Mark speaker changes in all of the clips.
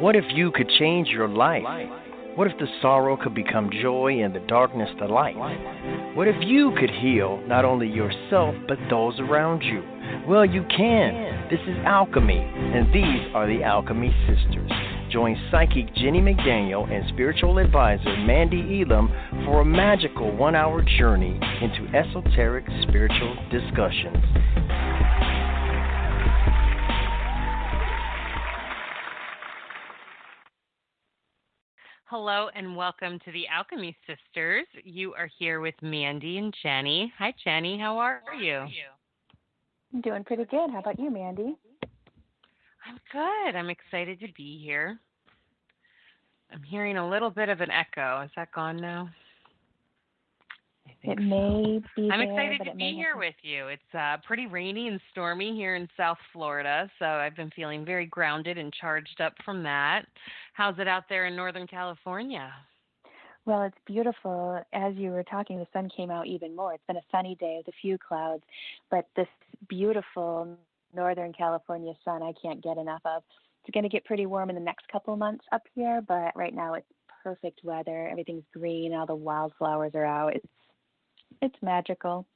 Speaker 1: What if you could change your life? What if the sorrow could become joy and the darkness the light? What if you could heal not only yourself but those around you? Well, you can. This is Alchemy, and these are the Alchemy Sisters. Join psychic Jennie McDaniel and spiritual advisor Mandee Elam for a magical 1-hour journey into esoteric spiritual discussions.
Speaker 2: Hello and welcome to the Alchemy Sisters. You are here with Mandee and Jennie. Hi, Jennie. How are you?
Speaker 3: I'm doing pretty good. How about you, Mandee?
Speaker 2: I'm good. I'm excited to be here. I'm hearing a little bit of an echo. Is that gone now?
Speaker 3: It may be
Speaker 2: I'm
Speaker 3: there,
Speaker 2: excited
Speaker 3: but
Speaker 2: to
Speaker 3: it
Speaker 2: be
Speaker 3: may
Speaker 2: here with you. It's pretty rainy and stormy here in South Florida, so I've been feeling very grounded and charged up from that. How's it out there in Northern California?
Speaker 3: Well, it's beautiful. As you were talking, the sun came out even more. It's been a sunny day with a few clouds, but this beautiful Northern California sun I can't get enough of. It's going to get pretty warm in the next couple months up here, but right now it's perfect weather. Everything's green. All the wildflowers are out. It's magical.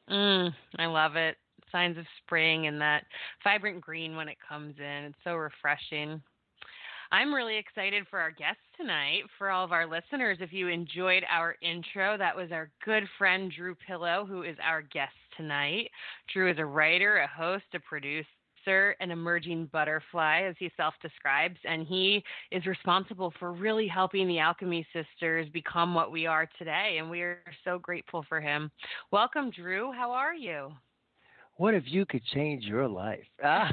Speaker 2: I love it. Signs of spring and that vibrant green when it comes in. It's so refreshing. I'm really excited for our guests tonight. For all of our listeners, if you enjoyed our intro, that was our good friend Drew Pillow, who is our guest tonight. Drew is a writer, a host, a producer, an emerging butterfly, as he self-describes, and he is responsible for really helping the Alchemy Sisters become what we are today, and we are so grateful for him. Welcome, Drew. How are you?
Speaker 1: What if you could change your life? That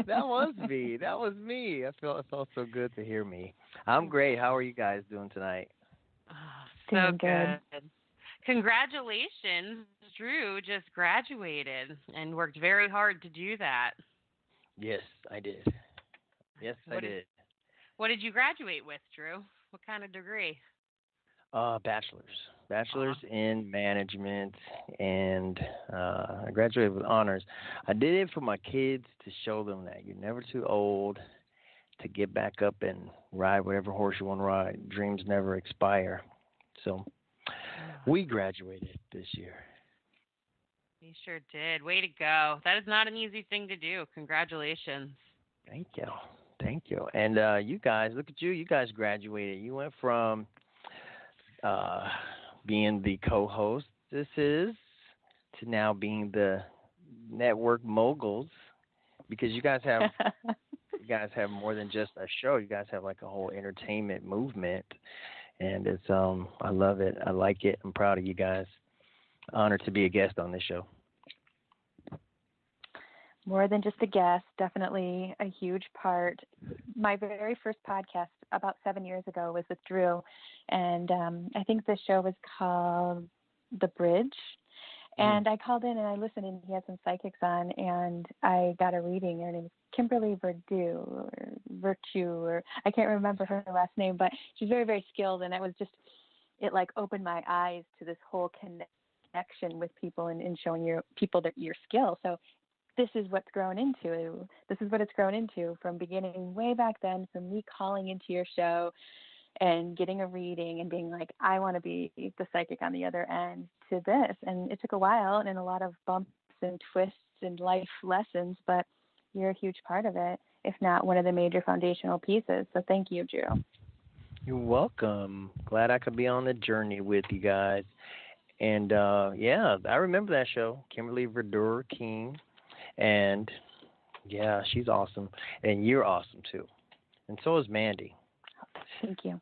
Speaker 1: was me. That was me. It felt so good to hear me. I'm great. How are you guys doing tonight?
Speaker 2: Oh, so good. Congratulations. Drew just graduated and worked very hard to do that.
Speaker 1: Yes, I did. I did.
Speaker 2: What did you graduate with, Drew? What kind of degree? Bachelor's in management, and I graduated with honors. I did it for my kids to show them that you're never too old to get back up and ride whatever horse you want to ride. Dreams never expire. So we graduated this year. We sure did. Way to go. That is not an easy thing to do. Congratulations.
Speaker 1: Thank you. And you guys, look at you. You guys graduated. You went from being the co-host to now being the network moguls, because you guys have more than just a show. You guys have like a whole entertainment movement, and it's I love it. I like it. I'm proud of you guys. Honored to be a guest on this show.
Speaker 3: More than just a guest, definitely a huge part. My very first podcast about 7 years ago was with Drew, and I think the show was called The Bridge. And I called in and I listened, and he had some psychics on, and I got a reading. Her name is Kimberly Virtue, or I can't remember her last name, but she's very, very skilled, and it like opened my eyes to this whole connection with people and showing people your skill. So this is what's grown into. This is what it's grown into from beginning way back then, from me calling into your show and getting a reading and being like, I want to be the psychic on the other end, to this. And it took a while and a lot of bumps and twists and life lessons, but you're a huge part of it, if not one of the major foundational pieces. So thank you, Drew.
Speaker 1: You're welcome. Glad I could be on the journey with you guys. And I remember that show, Kimberly Verdure King. And yeah, she's awesome. And you're awesome too. And so is Mandee.
Speaker 3: Thank you.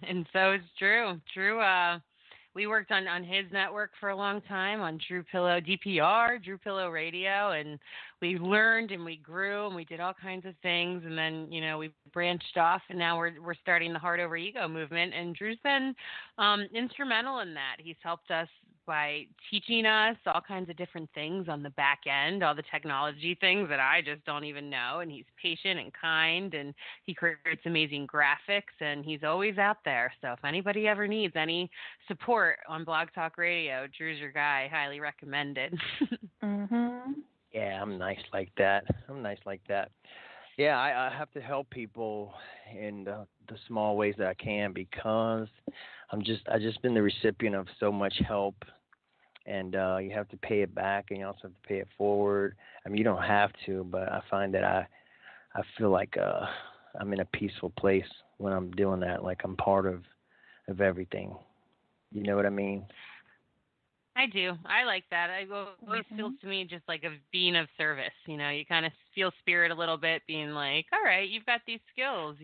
Speaker 2: And so is Drew. Drew, we worked on his network for a long time, on Drew Pillow DPR, Drew Pillow Radio, and we learned and we grew and we did all kinds of things. And then, we branched off, and now we're starting the Heart Over Ego movement. And Drew's been instrumental in that. He's helped us by teaching us all kinds of different things on the back end, all the technology things that I just don't even know. And he's patient and kind, and he creates amazing graphics, and he's always out there. So if anybody ever needs any support on Blog Talk Radio, Drew's your guy. Highly recommended.
Speaker 3: Mm-hmm.
Speaker 1: Yeah, I'm nice like that. Yeah, I have to help people in the small ways that I can because I just been the recipient of so much help, and you have to pay it back, and you also have to pay it forward. I mean, you don't have to, but I find that I feel like I'm in a peaceful place when I'm doing that, like I'm part of everything. You know what I mean?
Speaker 2: I do. I like that. I always feels
Speaker 3: Mhm.
Speaker 2: to me just like of being of service. You kind of feel spirit a little bit, being like, all right, you've got these skills,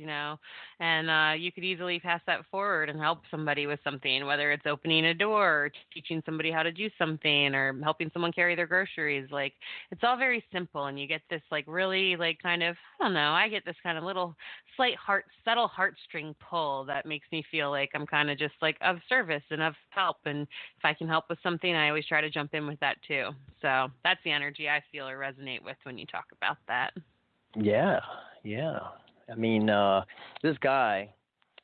Speaker 2: and you could easily pass that forward and help somebody with something, whether it's opening a door, or teaching somebody how to do something, or helping someone carry their groceries. Like it's all very simple, and you get this like really like kind of I don't know. I get this kind of little subtle heartstring pull that makes me feel like I'm kind of just like of service and of help, and if I can help with something, I always try to jump in with that too. So that's the energy I feel or resonate with when you talk about that.
Speaker 1: Yeah, yeah. I mean, this guy,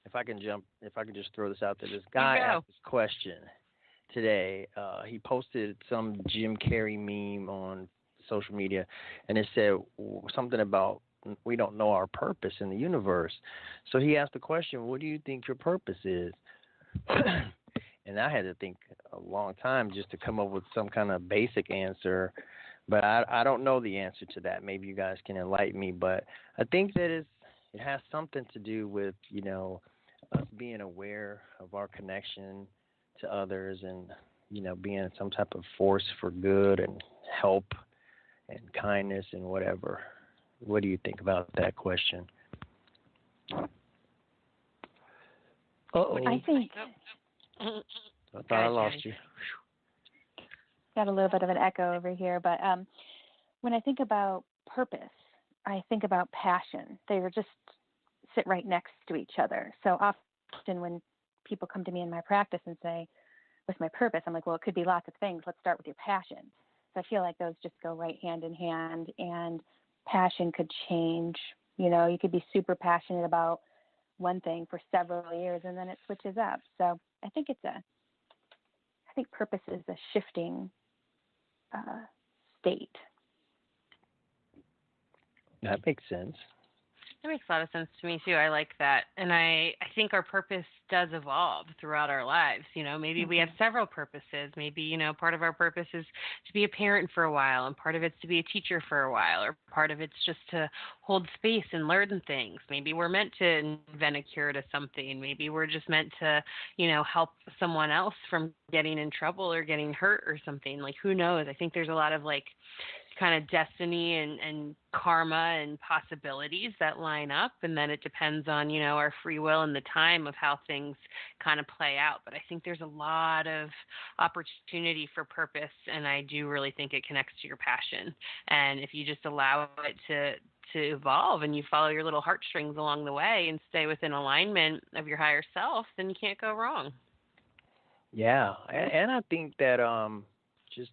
Speaker 1: if I can just throw this out there, this
Speaker 2: You
Speaker 1: guy
Speaker 2: go.
Speaker 1: asked this question today. He posted some Jim Carrey meme on social media, and it said something about we don't know our purpose in the universe. So he asked the question, "What do you think your purpose is?" And I had to think a long time just to come up with some kind of basic answer, but I don't know the answer to that. Maybe you guys can enlighten me, but I think that it has something to do with us being aware of our connection to others, and being some type of force for good and help and kindness and whatever. What do you think about that question?
Speaker 3: I
Speaker 1: Uh-oh.
Speaker 3: think
Speaker 2: Oh.
Speaker 1: I
Speaker 2: Go
Speaker 1: thought I
Speaker 2: ahead,
Speaker 1: lost
Speaker 2: Jennie.
Speaker 1: you.
Speaker 3: got a little bit of an echo over here, but when I think about purpose, I think about passion. They are just sit right next to each other. So often when people come to me in my practice and say, "What's my purpose?" I'm like, "Well, it could be lots of things. Let's start with your passion." So I feel like those just go right hand in hand, and passion could change. You could be super passionate about one thing for several years, and then it switches up. So I think purpose is a shifting state.
Speaker 1: That makes sense.
Speaker 2: That makes a lot of sense to me too. I like that. And I think our purpose does evolve throughout our lives. Maybe we have
Speaker 3: Mm-hmm.
Speaker 2: several purposes. Maybe, part of our purpose is to be a parent for a while, and part of it's to be a teacher for a while, or part of it's just to hold space and learn things. Maybe we're meant to invent a cure to something. Maybe we're just meant to, help someone else from getting in trouble or getting hurt or something. Like, who knows? I think there's a lot of like kind of destiny and karma and possibilities that line up, and then it depends on our free will and the time of how things kind of play out. But I think there's a lot of opportunity for purpose, and I do really think it connects to your passion. And if you just allow it to evolve, and you follow your little heartstrings along the way and stay within alignment of your higher self, then you can't go wrong.
Speaker 1: Yeah, and I think that just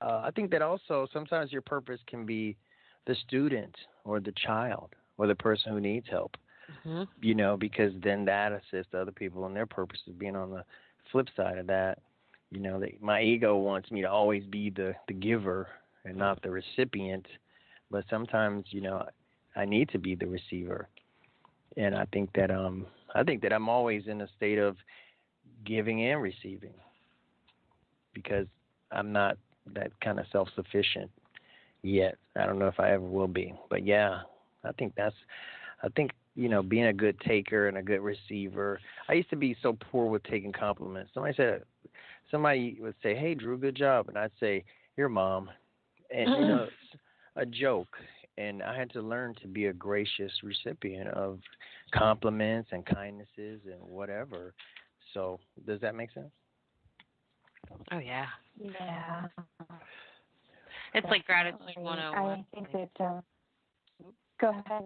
Speaker 1: I think that also sometimes your purpose can be the student or the child or the person who needs help.
Speaker 2: Hmm.
Speaker 1: Because then that assists other people in their purposes. Being on the flip side of that, my ego wants me to always be the giver and not the recipient, but sometimes I need to be the receiver, and I think that I'm always in a state of giving and receiving because I'm not that kind of self-sufficient yet. I don't know if I ever will be, but yeah, I think that's I think being a good taker and a good receiver. I used to be so poor with taking compliments. Somebody would say, "Hey, Drew, good job," and I'd say, "Your mom," and it's a joke. And I had to learn to be a gracious recipient of compliments and kindnesses and whatever. So, does that make sense?
Speaker 2: Oh yeah,
Speaker 3: Yeah,
Speaker 2: it's like gratitude
Speaker 3: definitely.
Speaker 2: 101.
Speaker 3: I think that. Go ahead.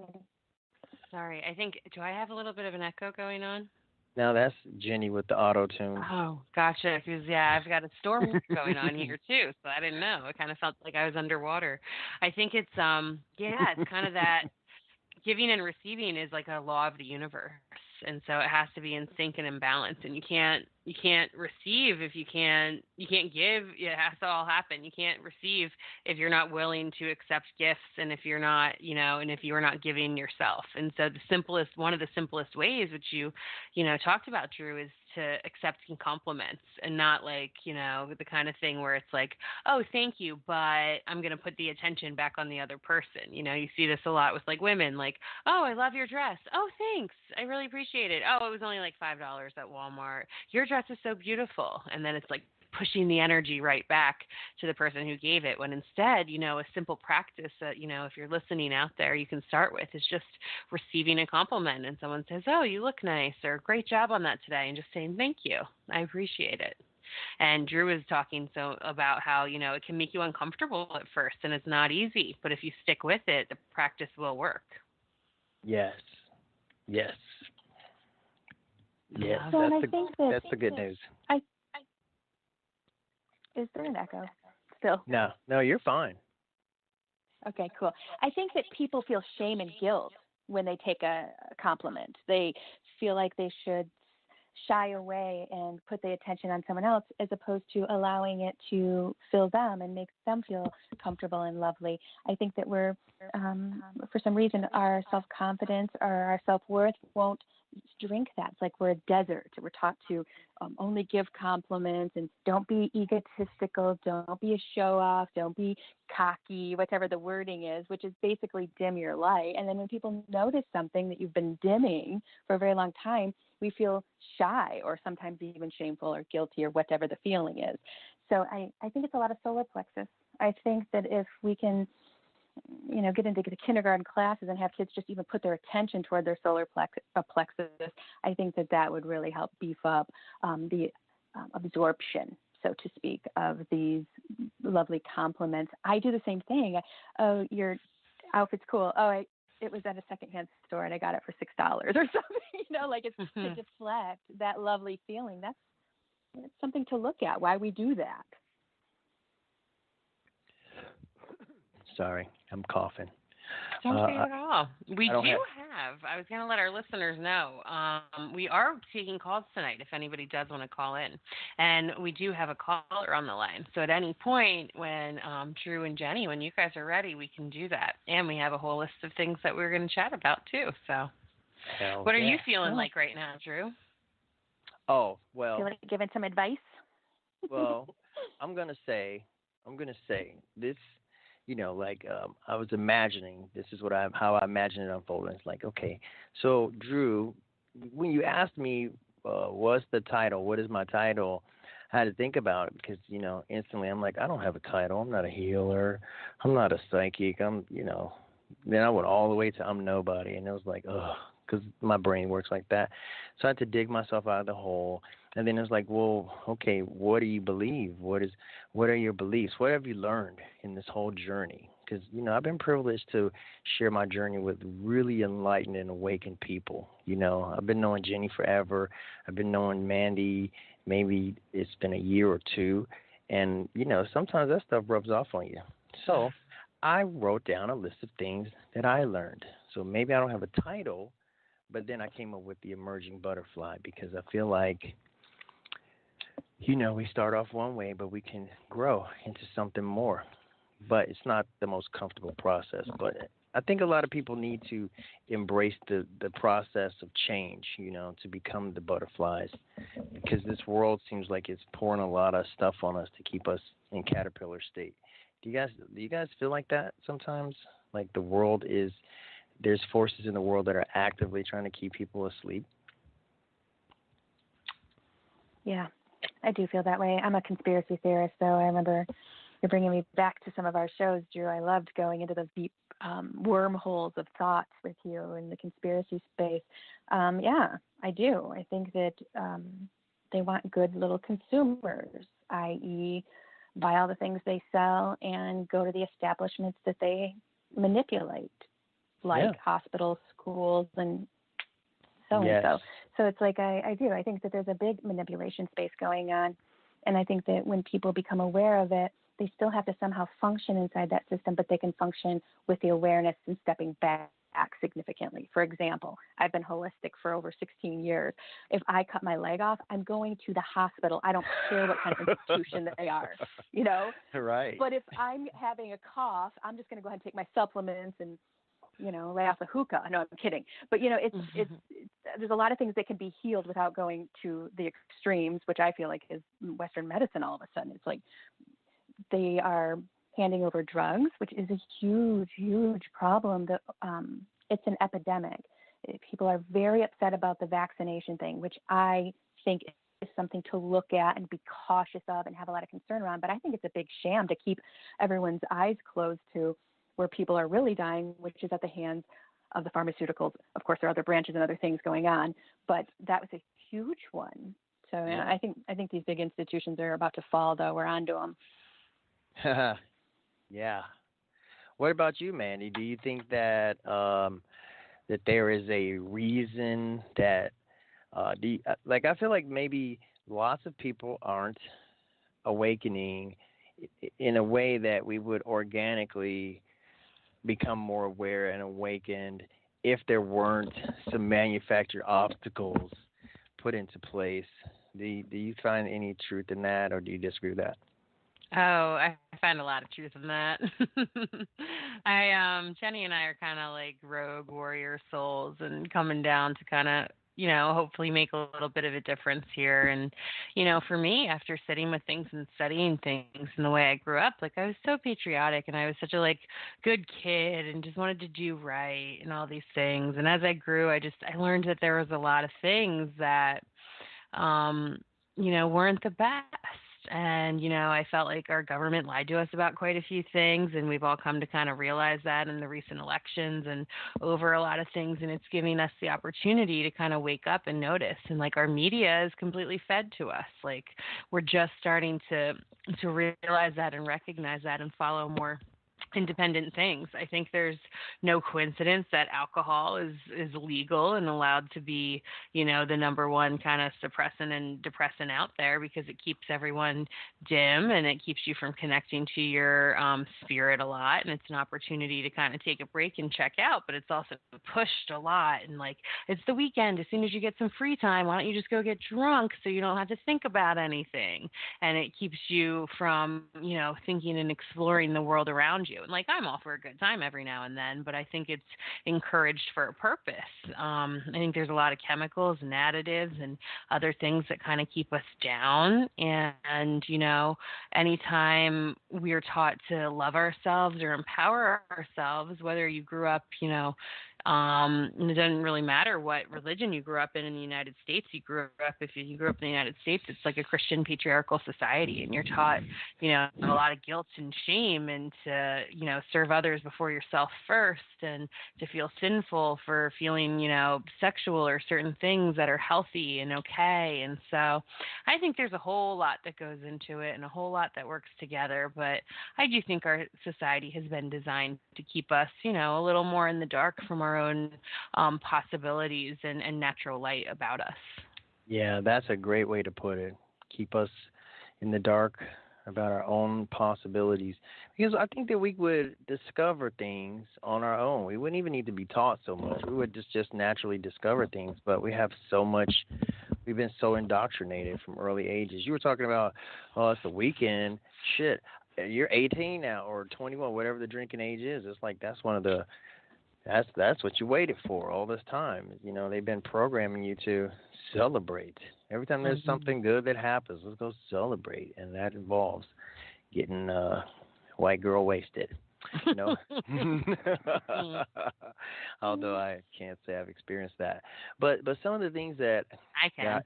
Speaker 2: Sorry, I think, do I have a little bit of an echo going on?
Speaker 1: Now that's Jennie with the auto tune.
Speaker 2: Oh, gotcha. Because yeah, I've got a storm going on here too, so I didn't know. It kind of felt like I was underwater. I think it's yeah, it's kind of that giving and receiving is like a law of the universe, and so it has to be in sync and in balance, and you can't receive if you can't give. It has to all happen. You can't receive if you're not willing to accept gifts, and if you're not, and if you're not giving yourself. And so one of the simplest ways, which you talked about, Drew, is to accepting compliments, and not like, the kind of thing where it's like, oh, thank you, but I'm going to put the attention back on the other person. You see this a lot with like women, like, oh, I love your dress. Oh, thanks. I really appreciate it. Oh, it was only like $5 at Walmart. Your dress is so beautiful. And then it's like pushing the energy right back to the person who gave it, when instead, a simple practice that, if you're listening out there, you can start with is just receiving a compliment, and someone says, oh, you look nice, or great job on that today, and just saying, thank you, I appreciate it. And Drew was talking about how, it can make you uncomfortable at first, and it's not easy, but if you stick with it, the practice will work.
Speaker 1: Yes. Yes. Yes.
Speaker 3: So
Speaker 1: that's the good news.
Speaker 3: Is there an echo still?
Speaker 1: No, you're fine.
Speaker 3: Okay, cool. I think that people feel shame and guilt when they take a compliment. They feel like they should shy away and put the attention on someone else, as opposed to allowing it to fill them and make them feel comfortable and lovely. I think that we're, for some reason, our self-confidence or our self-worth won't drink that. It's like we're a desert. We're taught to only give compliments, and don't be egotistical, don't be a show-off, don't be cocky, whatever the wording is, which is basically dim your light. And then when people notice something that you've been dimming for a very long time, we feel shy, or sometimes even shameful or guilty, or whatever the feeling is. So I think it's a lot of solar plexus. I think that if we can, get into the kindergarten classes and have kids just even put their attention toward their solar plexus, I think that would really help beef up the absorption, so to speak, of these lovely compliments. I do the same thing. Oh, your outfit's cool. Oh, it was at a secondhand store and I got it for $6 or something, like it's to deflect that lovely feeling. That's something to look at, why we do that.
Speaker 1: Sorry, I'm coughing.
Speaker 2: Don't say it at all. I was going to let our listeners know, we are taking calls tonight if anybody does want to call in. And we do have a caller on the line. So at any point when Drew and Jennie, when you guys are ready, we can do that. And we have a whole list of things that we're going to chat about too. So what are you feeling like right now, Drew?
Speaker 1: Oh, well.
Speaker 3: Feel like giving some advice?
Speaker 1: Well, I'm going to say this. I was imagining, this is how I imagine it unfolding. It's like, okay, so Drew, when you asked me, what's the title? What is my title? I had to think about it because, instantly I'm like, I don't have a title. I'm not a healer. I'm not a psychic. then I went all the way to I'm nobody. And it was like, ugh, because my brain works like that. So I had to dig myself out of the hole. And then it's like, well, okay, what do you believe? What are your beliefs? What have you learned in this whole journey? Because, I've been privileged to share my journey with really enlightened and awakened people. I've been knowing Jennie forever. I've been knowing Mandee. Maybe it's been a year or two. And, sometimes that stuff rubs off on you. So I wrote down a list of things that I learned. So maybe I don't have a title, but then I came up with the emerging butterfly, because I feel like, we start off one way, but we can grow into something more. But it's not the most comfortable process. But I think a lot of people need to embrace the process of change, to become the butterflies, because this world seems like it's pouring a lot of stuff on us to keep us in caterpillar state. Do you guys feel like that sometimes? Like there's forces in the world that are actively trying to keep people asleep? Yeah,
Speaker 3: I do feel that way. I'm a conspiracy theorist, though. I remember you're bringing me back to some of our shows, Drew. I loved going into those deep wormholes of thoughts with you in the conspiracy space. Yeah, I do. I think that they want good little consumers, i.e., buy all the things they sell and go to the establishments that they manipulate, like hospitals, schools, and so and so. So it's like I do. I think that there's a big manipulation space going on. And I think that when people become aware of it, they still have to somehow function inside that system, but they can function with the awareness and stepping back significantly. For example, I've been holistic for over 16 years. If I cut my leg off, I'm going to the hospital. I don't care what kind of institution they are, you know?
Speaker 1: Right.
Speaker 3: But if I'm having a cough, I'm just going to go ahead and take my supplements and, you know, lay off a hookah. No, I'm kidding. But, you know, it's there's a lot of things that can be healed without going to the extremes, which I feel like is Western medicine all of a sudden. It's like they are handing over drugs, which is a huge, huge problem. It's an epidemic. People are very upset about the vaccination thing, which I think is something to look at and be cautious of and have a lot of concern around. But I think it's a big sham to keep everyone's eyes closed to where people are really dying, which is at the hands of the pharmaceuticals. Of course, there are other branches and other things going on, but that was a huge one. So yeah. I think these big institutions are about to fall, though. We're onto them.
Speaker 1: Yeah. What about you, Mandee? Do you think that that there is a reason that like I feel like maybe lots of people aren't awakening in a way that we would organically become more aware and awakened if there weren't some manufactured obstacles put into place. Do you find any truth in that, or do you disagree with that?
Speaker 2: Oh, I find a lot of truth in that. Jennie and I are kind of like rogue warrior souls and coming down to kind of, you know, hopefully make a little bit of a difference here. And, you know, for me, after sitting with things and studying things and the way I grew up, like I was so patriotic and I was such a like good kid and just wanted to do right and all these things. And as I grew, I learned that there was a lot of things that, you know, weren't the best. And, you know, I felt like our government lied to us about quite a few things, and we've all come to kind of realize that in the recent elections and over a lot of things, and it's giving us the opportunity to kind of wake up and notice. And, like, our media is completely fed to us. Like, we're just starting to realize that and recognize that and follow more independent things. I think there's no coincidence that alcohol is legal and allowed to be, you know, the number one kind of suppressant and depressant out there, because it keeps everyone dim and it keeps you from connecting to your spirit a lot. And it's an opportunity to kind of take a break and check out, but it's also pushed a lot. And like, it's the weekend. As soon as you get some free time, why don't you just go get drunk so you don't have to think about anything? And it keeps you from, you know, thinking and exploring the world around you. And like, I'm all for a good time every now and then, but I think it's encouraged for a purpose. I think there's a lot of chemicals and additives and other things that kind of keep us down. And, you know, anytime we're taught to love ourselves or empower ourselves, whether you grew up, you know, it doesn't really matter what religion you grew up in the United States. If you grew up in the United States, it's like a Christian patriarchal society, and you're taught, you know, a lot of guilt and shame, and to, you know, serve others before yourself first, and to feel sinful for feeling, you know, sexual or certain things that are healthy and okay. And so I think there's a whole lot that goes into it and a whole lot that works together. But I do think our society has been designed to keep us, you know, a little more in the dark from our own possibilities and natural light about us.
Speaker 1: Yeah, that's a great way to put it. Keep us in the dark about our own possibilities. Because I think that we would discover things on our own. We wouldn't even need to be taught so much. We would just naturally discover things. But we have so much, we've been so indoctrinated from early ages. You were talking about, oh, it's the weekend. Shit, you're 18 now or 21, whatever the drinking age is. It's like that's one of the, that's what you waited for all this time. You know, they've been programming you to celebrate. Every time there's something good that happens, let's go celebrate. And that involves getting white girl wasted. You know? Although I can't say I've experienced that. But some of the things that
Speaker 2: I can.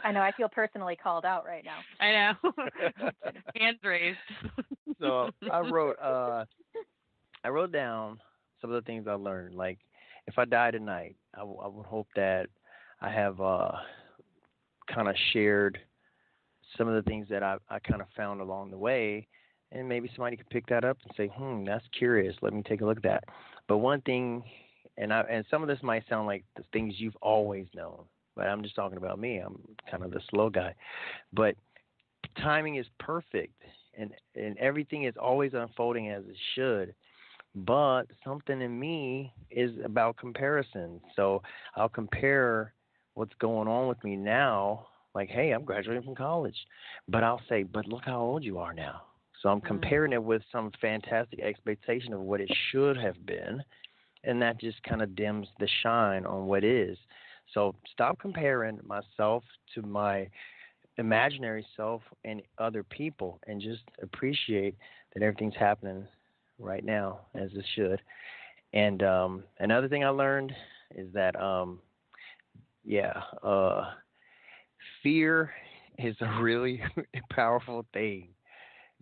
Speaker 3: I know, I feel personally called out right now.
Speaker 2: I know. Hands raised.
Speaker 1: So I wrote down some of the things I learned. Like, if I die tonight, I would hope that I have kind of shared some of the things that I kind of found along the way, and maybe somebody could pick that up and say, that's curious. Let me take a look at that. But one thing, and some of this might sound like the things you've always known, but I'm just talking about me. I'm kind of the slow guy. But timing is perfect, and everything is always unfolding as it should. But something in me is about comparison. So I'll compare what's going on with me now, like, hey, I'm graduating from college. But I'll say, but look how old you are now. So I'm comparing it with some fantastic expectation of what it should have been, and that just kind of dims the shine on what is. So stop comparing myself to my imaginary self and other people, and just appreciate that everything's happening right now as it should. And another thing I learned is that fear is a really powerful thing.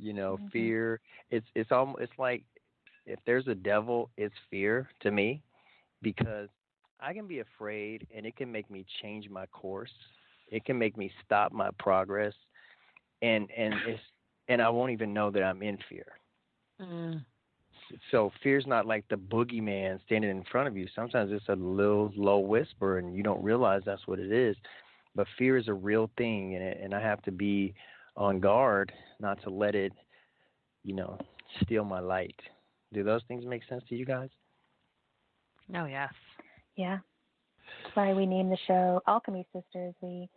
Speaker 1: You know, fear, it's almost, it's like if there's a devil, it's fear to me, because I can be afraid and it can make me change my course. It can make me stop my progress, and I won't even know that I'm in fear. So fear's not like the boogeyman standing in front of you. Sometimes it's a little low whisper and you don't realize that's what it is. But fear is a real thing, and I have to be on guard not to let it, steal my light. Do those things make sense to you guys?
Speaker 2: Oh, yes.
Speaker 3: Yeah. That's why we named the show Alchemy Sisters. We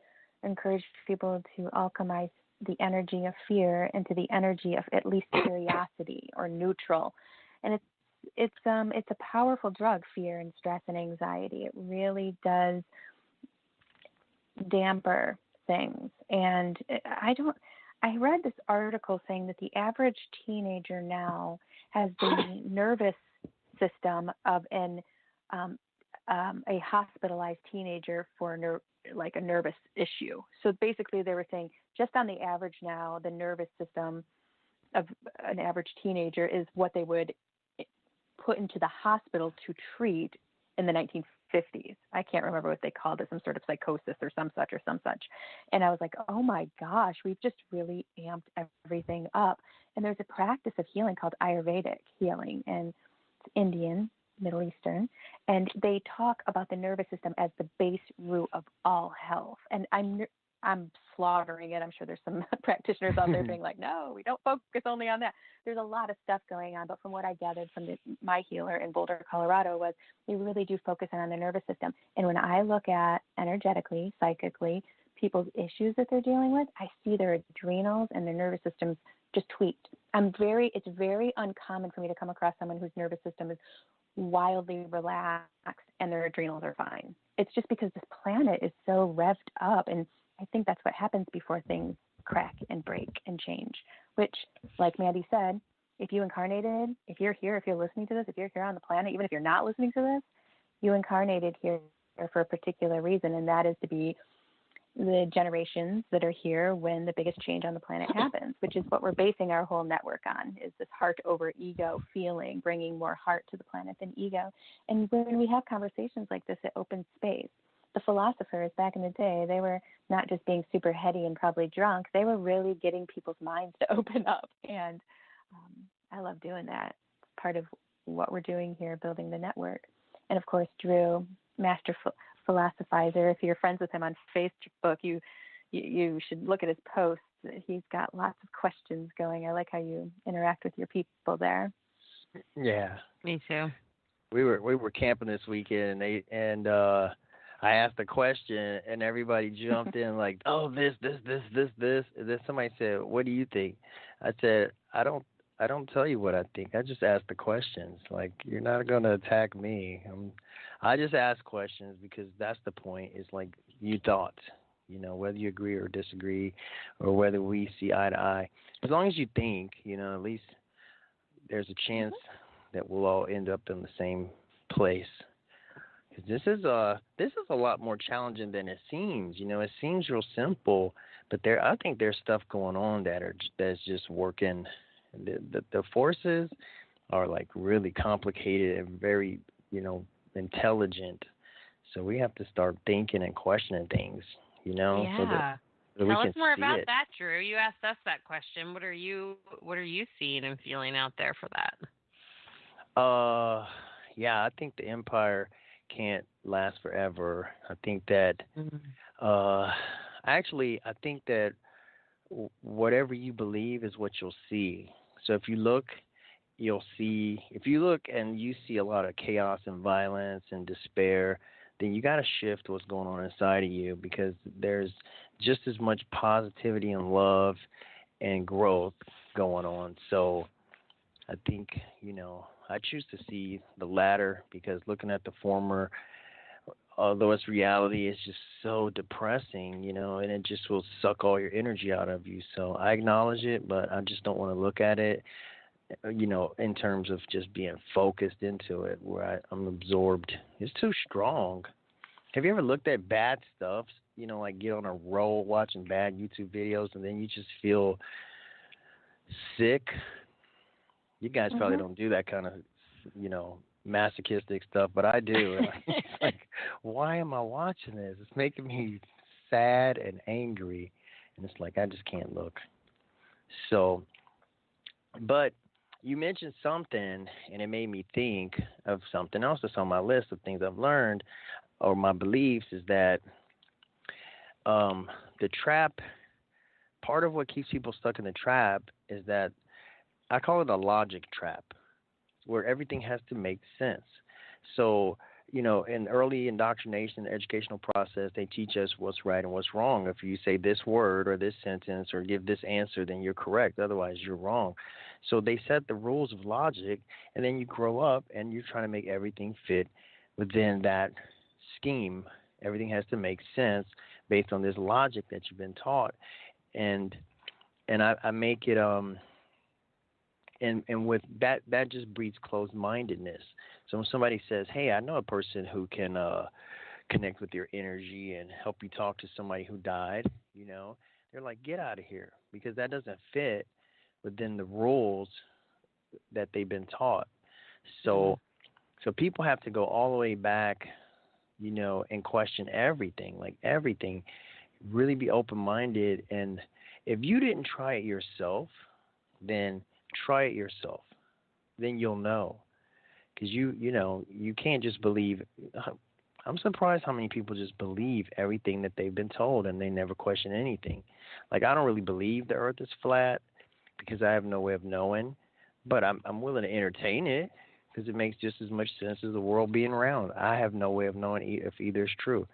Speaker 3: encourage people to alchemize the energy of fear into the energy of at least curiosity or neutral. And it's a powerful drug, fear and stress and anxiety. It really does damper things. And I read this article saying that the average teenager now has the nervous system of a hospitalized teenager for a nervous issue. So basically they were saying just on the average now, the nervous system of an average teenager is what they would put into the hospital to treat in the 1950s. I can't remember what they called it, some sort of psychosis or some such. And I was like, oh my gosh, we've just really amped everything up. And there's a practice of healing called Ayurvedic healing, and it's Indian, Middle Eastern, and they talk about the nervous system as the base root of all health. And I'm slaughtering it. I'm sure there's some practitioners out there being like, no, we don't focus only on that. There's a lot of stuff going on, but from what I gathered from my healer in Boulder, Colorado, was they really do focus on the nervous system. And when I look at energetically, psychically, people's issues that they're dealing with, I see their adrenals and their nervous systems just tweaked. It's very uncommon for me to come across someone whose nervous system is wildly relaxed and their adrenals are fine. It's just because this planet is so revved up, and I think that's what happens before things crack and break and change, which, like Mandee said, if you incarnated, if you're here, if you're listening to this, if you're here on the planet, even if you're not listening to this, you incarnated here for a particular reason, and that is to be the generations that are here when the biggest change on the planet happens, which is what we're basing our whole network on, is this heart over ego feeling, bringing more heart to the planet than ego. And when we have conversations like this, it opens space. The philosophers back in the day, they were not just being super heady and probably drunk, they were really getting people's minds to open up. And I love doing that. It's part of what we're doing here, building the network. And of course, Drew, master philosophizer. If you're friends with him on Facebook, you should look at his posts. He's got lots of questions going. I like how you interact with your people there.
Speaker 1: Yeah,
Speaker 2: me too.
Speaker 1: We were camping this weekend, and I asked a question, and everybody jumped in like, oh, this. And then somebody said, what do you think? I said, I don't tell you what I think. I just ask the questions. Like, you're not going to attack me. I just ask questions because that's the point. It's like you thought, whether you agree or disagree or whether we see eye to eye. As long as you think, at least there's a chance that we'll all end up in the same place. Because this is a lot more challenging than it seems. It seems real simple, but I think there's stuff going on that's just working. The forces are like really complicated and very, intelligent. So we have to start thinking and questioning things,
Speaker 2: Yeah.
Speaker 1: so that
Speaker 2: Tell
Speaker 1: we
Speaker 2: us
Speaker 1: can
Speaker 2: more
Speaker 1: see
Speaker 2: about
Speaker 1: it.
Speaker 2: that, Drew. You asked us that question. What are you seeing and feeling out there for that?
Speaker 1: Yeah, I think the empire can't last forever. I think that, I think that whatever you believe is what you'll see. So if you look, you'll see. If you look and you see a lot of chaos and violence and despair, then you got to shift what's going on inside of you, because there's just as much positivity and love and growth going on. So I think, I choose to see the latter, because looking at the former, although it's reality, it's just so depressing, and it just will suck all your energy out of you. So I acknowledge it, but I just don't want to look at it, in terms of just being focused into it, where I'm absorbed. It's too strong. Have you ever looked at bad stuff, like get on a roll watching bad YouTube videos, and then you just feel sick? You guys probably don't do that kind of, masochistic stuff, but I do. And it's like, why am I watching this? It's making me sad and angry, and it's like I just can't look. So, but you mentioned something, and it made me think of something else that's on my list of things I've learned, or my beliefs, is that the trap, part of what keeps people stuck in the trap is that I call it a logic trap, where everything has to make sense. So, in early indoctrination, the educational process, they teach us what's right and what's wrong. If you say this word or this sentence or give this answer, then you're correct. Otherwise, you're wrong. So they set the rules of logic, and then you grow up and you're trying to make everything fit within that scheme. Everything has to make sense based on this logic that you've been taught. And I make it and with that just breeds closed-mindedness. So when somebody says, hey, I know a person who can connect with your energy and help you talk to somebody who died, they're like, get out of here, because that doesn't fit within the rules that they've been taught. So people have to go all the way back, and question everything, really be open-minded. And if you didn't try it yourself, then try it yourself. Then you'll know. Because you can't just believe. I'm surprised how many people just believe everything that they've been told, and they never question anything. Like, I don't really believe the earth is flat, because I have no way of knowing, but I'm willing to entertain it, because it makes just as much sense as the world being round. I have no way of knowing if either is true.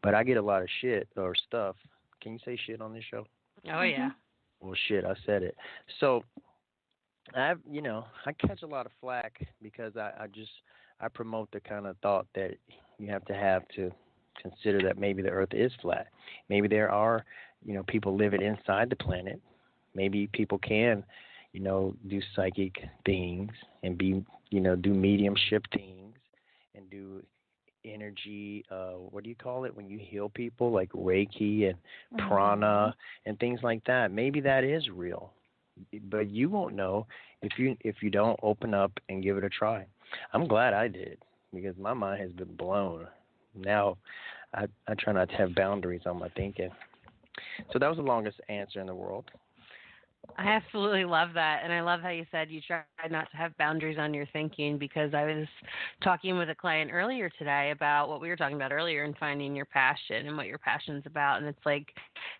Speaker 1: But I get a lot of shit or stuff. Can you say shit on this show?
Speaker 2: Oh, yeah.
Speaker 1: Well, shit, I said it. So I catch a lot of flack, because I promote the kind of thought that you have to consider that maybe the earth is flat. Maybe there are, people living inside the planet. Maybe people can, do psychic things and do mediumship things and do energy, what do you call it when you heal people, like Reiki and prana and things like that. Maybe that is real. But you won't know if you don't open up and give it a try. I'm glad I did, because my mind has been blown. Now I try not to have boundaries on my thinking. So that was the longest answer in the world.
Speaker 2: I absolutely love that. And I love how you said you try not to have boundaries on your thinking, because I was talking with a client earlier today about what we were talking about earlier, and finding your passion and what your passion's about. And it's like,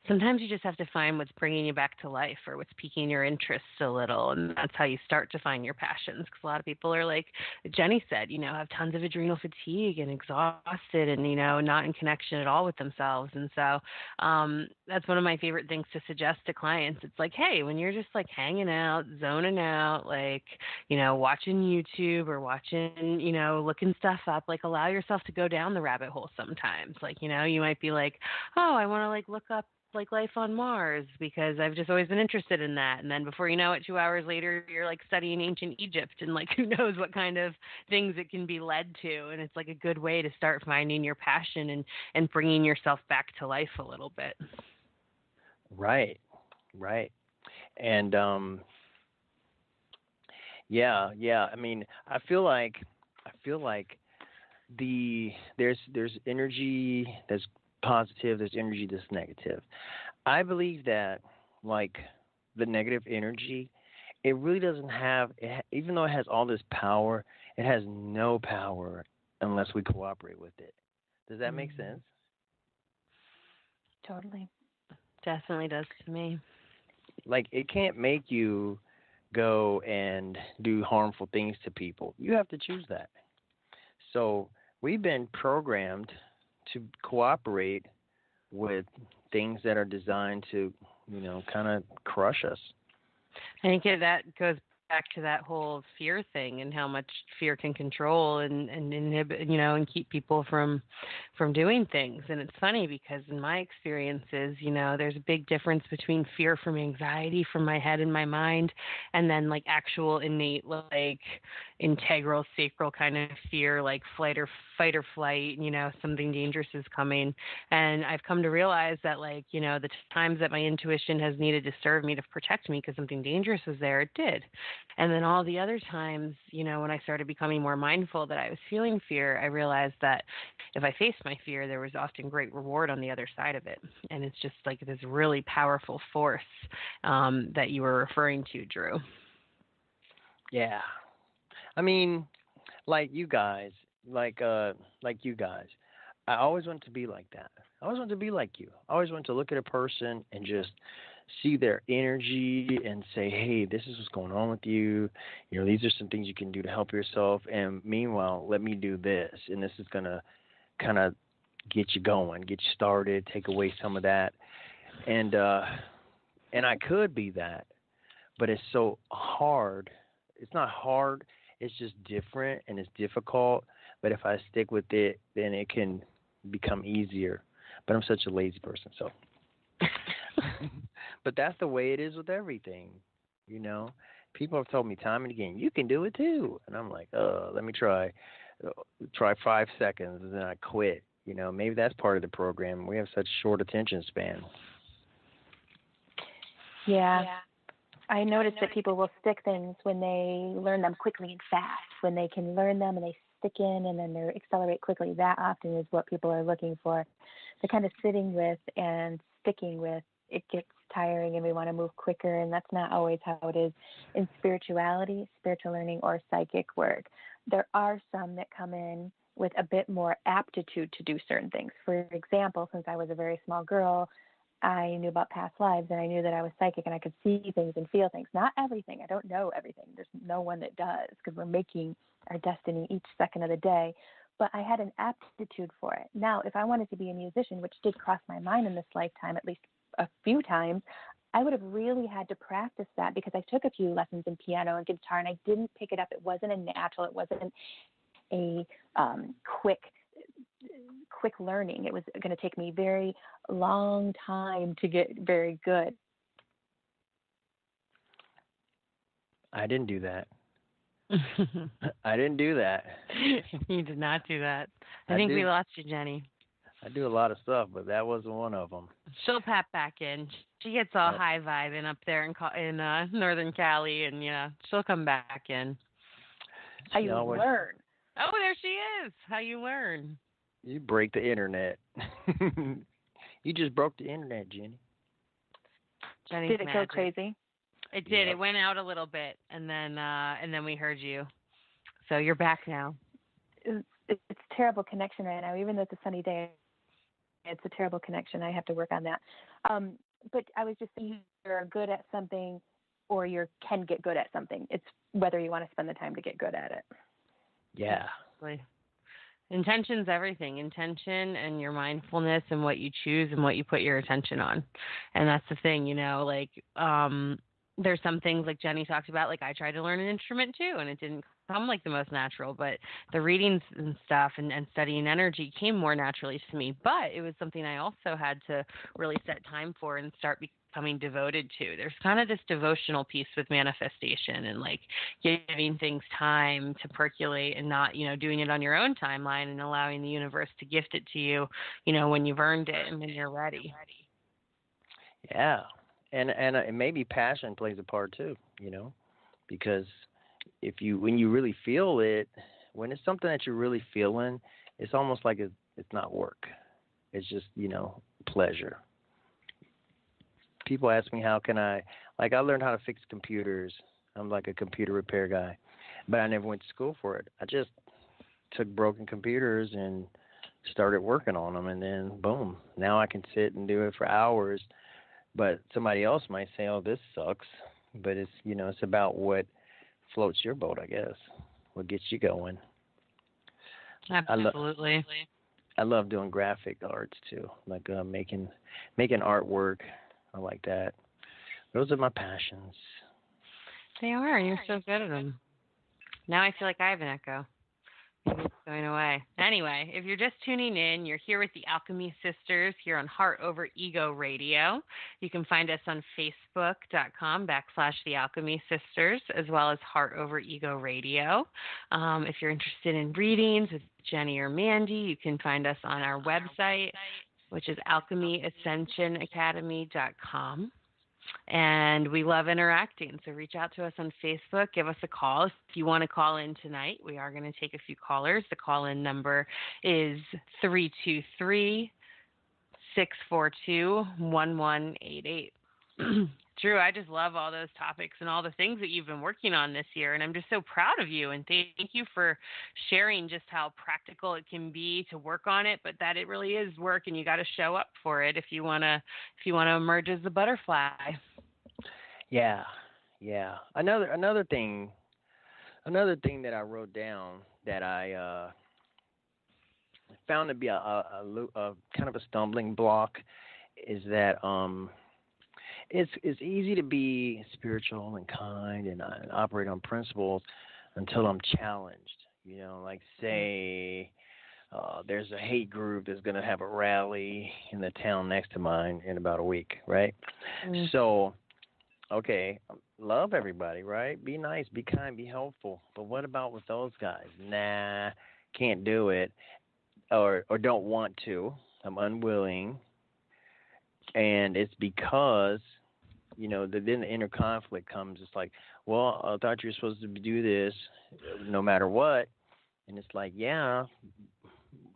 Speaker 2: sometimes you just have to find what's bringing you back to life, or what's piquing your interest a little. And that's how you start to find your passions. Because a lot of people are like Jennie said, have tons of adrenal fatigue and exhausted and, not in connection at all with themselves. And so that's one of my favorite things to suggest to clients. It's like, hey, when you're just like hanging out, zoning out, like, watching YouTube or watching, looking stuff up, like, allow yourself to go down the rabbit hole sometimes. Like, you might be like, oh, I want to like look up like life on Mars, because I've just always been interested in that. And then before you know it, 2 hours later, you're like studying ancient Egypt, and like, who knows what kind of things it can be led to. And it's like a good way to start finding your passion and bringing yourself back to life a little bit.
Speaker 1: Right. And yeah. I mean, I feel like there's energy that's positive, there's energy that's negative. I believe that, like, the negative energy, it really doesn't have, even though it has all this power, it has no power unless we cooperate with it. Does that make sense?
Speaker 3: Totally.
Speaker 2: Definitely does to me.
Speaker 1: like it can't make you go and do harmful things to people. You have to choose that. So we've been programmed to cooperate with things that are designed to, kind of crush us.
Speaker 2: I think that goes back to that whole fear thing and how much fear can control and inhibit, and keep people from doing things. And it's funny because in my experiences, there's a big difference between fear from anxiety from my head and my mind, and then like actual innate, like integral sacral kind of fear, like fight or flight, something dangerous is coming. And I've come to realize that, like, the times that my intuition has needed to serve me to protect me because something dangerous was there, it did. And then all the other times, when I started becoming more mindful that I was feeling fear, I realized that if I faced my fear, there was often great reward on the other side of it. And it's just like this really powerful force that you were referring to, Drew.
Speaker 1: Yeah. I mean, like you guys, I always want to be like that. I always want to be like you. I always want to look at a person and just see their energy and say, hey, this is what's going on with you. These are some things you can do to help yourself. And meanwhile, let me do this. And this is going to kind of get you going, get you started, take away some of that. And I could be that, but it's so hard. It's not hard. It's just different and it's difficult. But if I stick with it, then it can become easier. But I'm such a lazy person, so. But that's the way it is with everything, People have told me time and again, you can do it too. And I'm like, let me try 5 seconds, and then I quit. Maybe that's part of the program. We have such short attention span.
Speaker 3: Yeah. I noticed that people will stick things when they learn them quickly and fast, when they can learn them and they stick in and then they accelerate quickly. That often is what people are looking for. The kind of sitting with and sticking with, it gets tiring and we want to move quicker, and that's not always how it is in spirituality, spiritual learning, or psychic work. There are some that come in with a bit more aptitude to do certain things. For example, since I was a very small girl, I knew about past lives, and I knew that I was psychic and I could see things and feel things. Not everything. I don't know everything. There's no one that does, because we're making our destiny each second of the day. But I had an aptitude for it. Now, if I wanted to be a musician, which did cross my mind in this lifetime at least a few times, I would have really had to practice that, because I took a few lessons in piano and guitar, and I didn't pick it up. It wasn't a natural. It wasn't a quick learning. It was going to take me very long time to get very good.
Speaker 1: I didn't do that. I didn't do that.
Speaker 2: You did not do that. I think we lost you, Jennie.
Speaker 1: I do a lot of stuff, but that wasn't one of them.
Speaker 2: She'll pop back in. She gets all high vibing up there in Northern Cali, and she'll come back in.
Speaker 3: How you learn?
Speaker 2: Oh, there she is. How you learn?
Speaker 1: You break the internet. You just broke the internet, Jennie.
Speaker 2: Jennie's
Speaker 3: did it
Speaker 2: magic.
Speaker 3: go crazy?
Speaker 2: It did. Yep. It went out a little bit, and then we heard you. So you're back now.
Speaker 3: It's a terrible connection right now. Even though it's a sunny day, it's a terrible connection. I have to work on that. But I was just saying, you're good at something, or you can get good at something. It's whether you want to spend the time to get good at it.
Speaker 1: Yeah.
Speaker 2: Exactly. Intention's everything. Intention and your mindfulness and what you choose and what you put your attention on. And that's the thing, there's some things like Jennie talked about, like I tried to learn an instrument too, and it didn't come like the most natural, but the readings and stuff and studying energy came more naturally to me. But it was something I also had to really set time for and start becoming devoted to. There's kind of this devotional piece with manifestation and like giving things time to percolate and not, doing it on your own timeline and allowing the universe to gift it to you, when you've earned it and when you're ready.
Speaker 1: Yeah. And maybe passion plays a part too, because when you really feel it, when it's something that you're really feeling, it's almost like it's not work. It's just, pleasure. People ask me, how can I learned how to fix computers. I'm like a computer repair guy, but I never went to school for it. I just took broken computers and started working on them, and then boom, now I can sit and do it for hours But somebody else might say, "Oh, this sucks." But it's it's about what floats your boat, I guess. What gets you going.
Speaker 2: Absolutely.
Speaker 1: I love doing graphic arts too, like making artwork. I like that. Those are my passions.
Speaker 2: They are. You're so good at them. Now I feel like I have an echo. Maybe it's going away. Anyway, if you're just tuning in, you're here with the Alchemy Sisters here on Heart Over Ego Radio. You can find us on Facebook.com/The Alchemy Sisters, as well as Heart Over Ego Radio. If you're interested in readings with Jennie or Mandee, you can find us on our website, which is alchemyascensionacademy.com. And we love interacting. So reach out to us on Facebook. Give us a call. If you want to call in tonight, we are going to take a few callers. The call-in number is 323-642-1188. Drew, I just love all those topics and all the things that you've been working on this year, and I'm just so proud of you. And thank you for sharing just how practical it can be to work on it, but that it really is work, and you got to show up for it if you want to emerge as the butterfly.
Speaker 1: Yeah. Another thing that I wrote down that I found to be a kind of a stumbling block is that it's easy to be spiritual and kind and operate on principles until I'm challenged. Like say there's a hate group that's going to have a rally in the town next to mine in about a week, right? Mm-hmm. So, okay, love everybody, right? Be nice, be kind, be helpful. But what about with those guys? Nah, can't do it, or don't want to. I'm unwilling. And it's because, then the inner conflict comes. It's like, well, I thought you were supposed to do this no matter what. And it's like, yeah,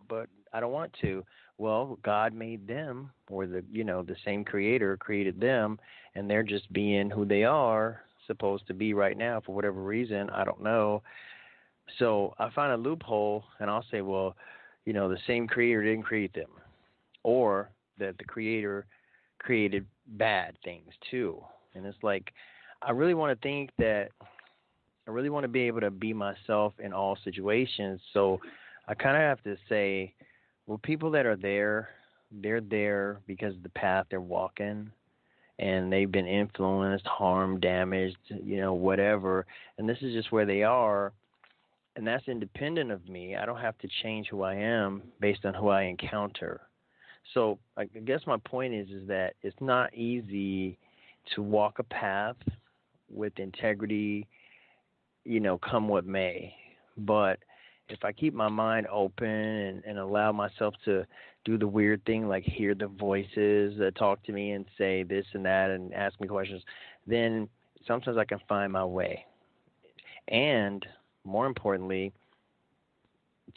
Speaker 1: but I don't want to. Well, God made them, or the same creator created them, and they're just being who they are supposed to be right now for whatever reason. I don't know. So I find a loophole, and I'll say, well, the same creator didn't create them, or that the creator created bad things too. And it's like, I really want to think that I really want to be able to be myself in all situations. So I kind of have to say, well, people that are there, they're there because of the path they're walking, and they've been influenced, harmed, damaged, whatever. And this is just where they are. And that's independent of me. I don't have to change who I am based on who I encounter. So I guess my point is that it's not easy to walk a path with integrity, come what may. But if I keep my mind open and allow myself to do the weird thing, like hear the voices that talk to me and say this and that and ask me questions, then sometimes I can find my way. And more importantly,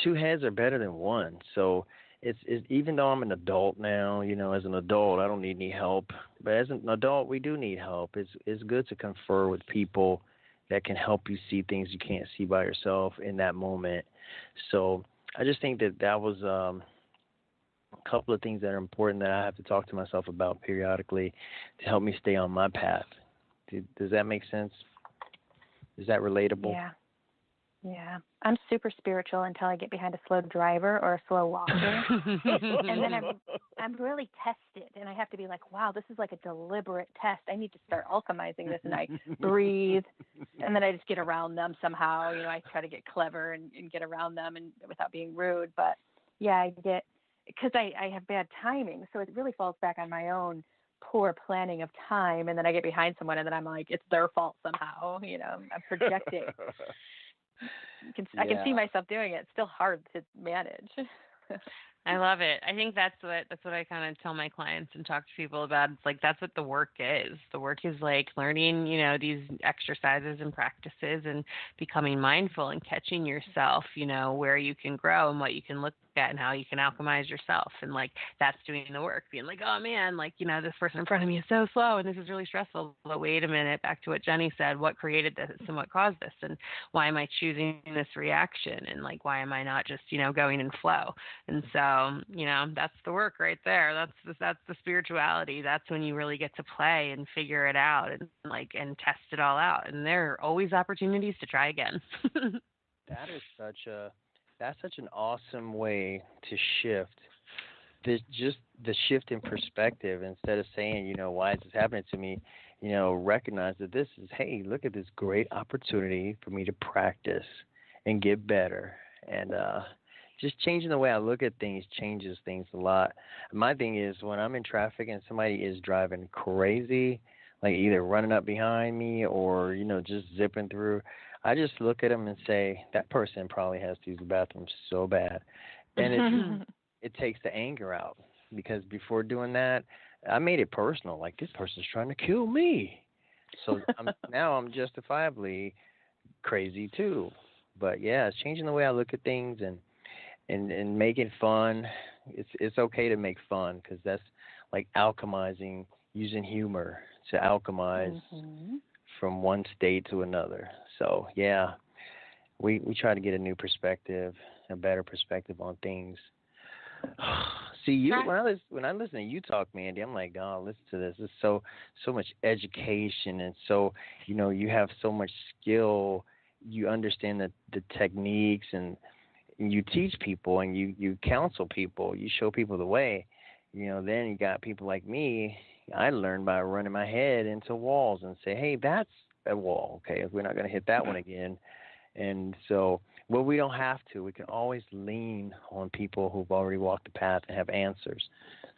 Speaker 1: two heads are better than one. So it's even though I'm an adult now, as an adult, I don't need any help. But as an adult, we do need help. It's good to confer with people that can help you see things you can't see by yourself in that moment. So I just think that was a couple of things that are important that I have to talk to myself about periodically to help me stay on my path. Does that make sense? Is that relatable?
Speaker 3: Yeah. I'm super spiritual until I get behind a slow driver or a slow walker. And then I'm really tested, and I have to be like, wow, this is like a deliberate test. I need to start alchemizing this, and I breathe, and then I just get around them somehow. I try to get clever and get around them and without being rude. But yeah, because I have bad timing, so it really falls back on my own poor planning of time, and then I get behind someone, and then I'm like, it's their fault somehow. I'm projecting. I can see myself doing it. It's still hard to manage.
Speaker 2: I love it. I think that's what I kind of tell my clients and talk to people about. It's like that's what the work is. The work is like learning, these exercises and practices and becoming mindful and catching yourself, where you can grow and what you can look at and how you can alchemize yourself. And like, that's doing the work, being like, oh man, like, you know, this person in front of me is so slow and this is really stressful. But wait a minute, back to what Jennie said, what created this and what caused this? And why am I choosing this reaction? And like, why am I not just, you know, going in flow? And so, you know, that's the work right there. That's the spirituality. That's when you really get to play and figure it out and like, and test it all out. And there are always opportunities to try again.
Speaker 1: That's such an awesome way to shift. Just the shift in perspective, instead of saying, you know, why is this happening to me? You know, recognize that this is, hey, look at this great opportunity for me to practice and get better. And just changing the way I look at things changes things a lot. My thing is, when I'm in traffic and somebody is driving crazy, like either running up behind me or, you know, just zipping through, I just look at them and say, that person probably has to use the bathroom so bad. And it takes the anger out, because before doing that, I made it personal. Like, this person's trying to kill me. So now I'm justifiably crazy too. But yeah, it's changing the way I look at things and making fun. It's okay to make fun, because that's like alchemizing, using humor to alchemize from one state to another. So yeah, we try to get a new perspective, a better perspective on things. See, when I listen to you talk, Mandee, I'm like, oh, listen to this. It's so much education, and so, you know, you have so much skill. You understand the techniques, and you teach people, and you counsel people. You show people the way. You know, then you got people like me. I learned by running my head into walls and say, hey, that's a wall. Okay, we're not going to hit that one again. And so, well, we don't have to. We can always lean on people who've already walked the path and have answers.